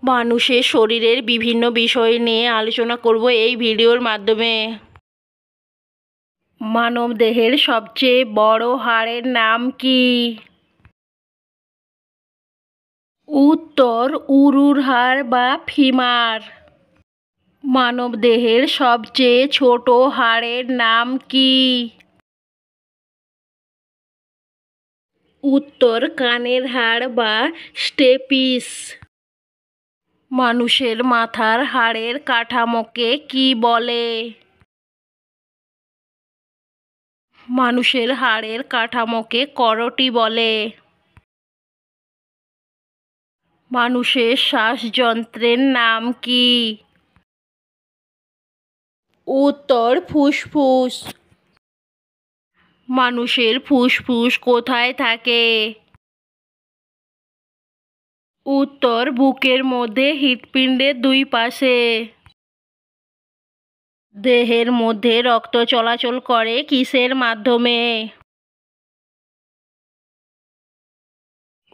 মানুষের শরীরের বিভিন্ন বিষয় নিয়ে আলোচনা করব এই ভিডিওর মাধ্যমে। মানব দেহের সবচেয়ে বড় হাড়ের নাম কি? উত্তর উরুর হাড় বা ফিমার। মানব দেহের সবচেয়ে ছোট হাড়ের নাম কি? উত্তর কানের হাড় বা স্টেপিস। মানুষের মাথার হাড়ের কাঠামোকে কি বলে? মানুষের হাড়ের কাঠামোকে করোটি বলে। মানুষের শ্বাসযন্ত্রের নাম কি? উত্তর ফুসফুস। মানুষের ফুসফুস কোথায় থাকে? উত্তর বুকের মধ্যে হৃৎপিণ্ডের দুই পাশে। দেহের মধ্যে রক্ত চলাচল করে কিসের মাধ্যমে?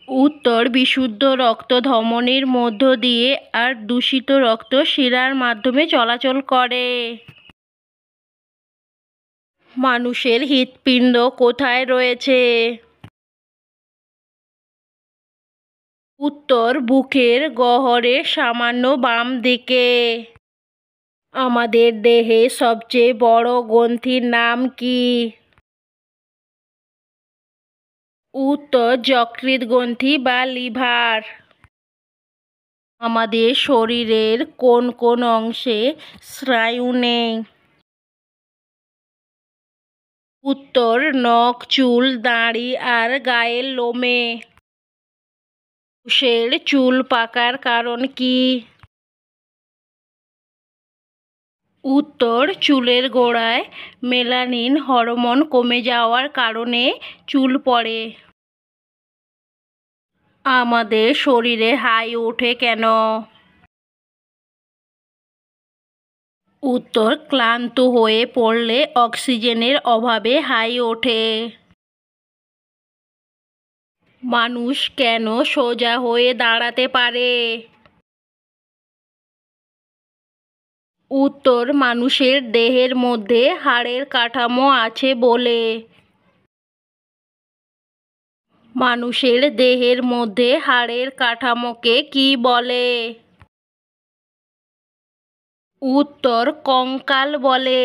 উত্তর বিশুদ্ধ রক্ত ধমনীর মধ্য দিয়ে আর দূষিত রক্ত শিরার মাধ্যমে চলাচল করে। মানুষের হৃৎপিণ্ড কোথায় রয়েছে? উত্তর বুকের গহ্বরের সামান্য বাম দিকে। আমাদের দেহে সবচেয়ে বড় গ্রন্থির নাম কি? উত্তর যকৃৎ গ্রন্থি বা লিভার। আমাদের শরীরের কোন কোন অংশে স্নায়ু নেই? উত্তর নখ, চুল, দাড়ি আর গায়ের লোমে। মানুষের চুল পাকার কারণ কি? উত্তর চুলের গোড়ায় মেলানিন হরমোন কমে যাওয়ার কারণে চুল পড়ে। আমাদের শরীরে হাই ওঠে কেন? উত্তর ক্লান্ত হয়ে পড়লে অক্সিজেনের অভাবে হাই ওঠে। মানুষ কেন সোজা হয়ে দাঁড়াতে পারে? উত্তর মানুষের দেহের মধ্যে হাড়ের কাঠামো আছে বলে। মানুষের দেহের মধ্যে হাড়ের কাঠামোকে কি বলে? উত্তর কঙ্কাল বলে।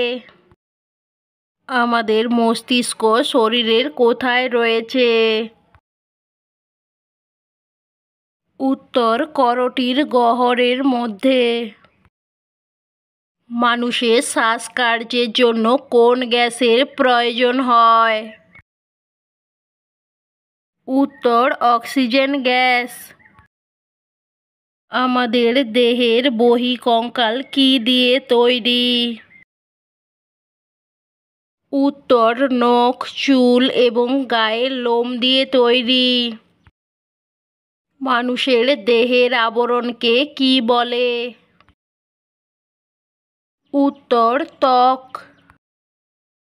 আমাদের মস্তিষ্ক শরীরের কোথায় রয়েছে? উত্তর করোটির গহ্বরের মধ্যে। মানুষের শ্বাসকার্যের জন্য কোন গ্যাসের প্রয়োজন হয়? উত্তর অক্সিজেন গ্যাস। আমাদের দেহের বহিঃকঙ্কাল কি দিয়ে তৈরি? উত্তর নখ, চুল এবং গায়ের লোম দিয়ে তৈরি। মানুষের দেহের আবরণকে কি বলে? উত্তর ত্বক।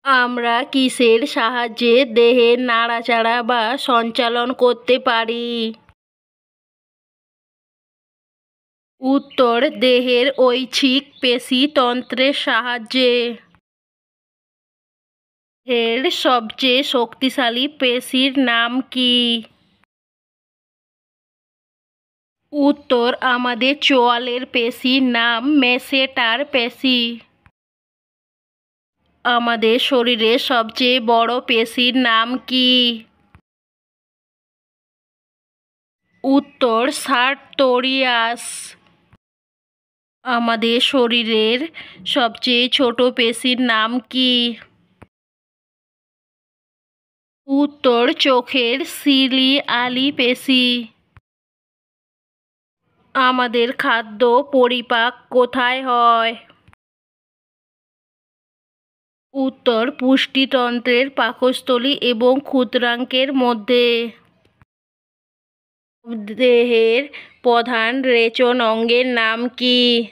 আমরা কিসের সাহায্যে দেহের নাড়াচাড়া বা সঞ্চালন করতে পারি? উত্তর দেহের ঐচ্ছিক পেশিতন্ত্রের সাহায্যে। দেহের সবচেয়ে শক্তিশালী পেশির নাম কি? উত্তর আমাদের চোয়ালের পেশির নাম মেসেটার পেশি। আমাদের শরীরের সবচেয়ে বড় পেশির নাম কি? উত্তর সার্টোরিয়াস। আমাদের শরীরের সবচেয়ে ছোট পেশির নাম কি? উত্তর চোখের সিলিয়ারি পেশি। আমাদের খাদ্য পরিপাক কোথায় হয়? উত্তর পুষ্টিতন্ত্রের পাকস্থলী এবং ক্ষুদ্রান্ত্রের মধ্যে। দেহের প্রধান রেচন অঙ্গের নাম কি?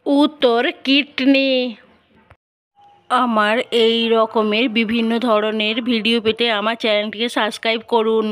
উত্তর কিডনি। আমার এই রকমের বিভিন্ন ধরনের ভিডিও পেতে আমার চ্যানেলটিকে সাবস্ক্রাইব করুন।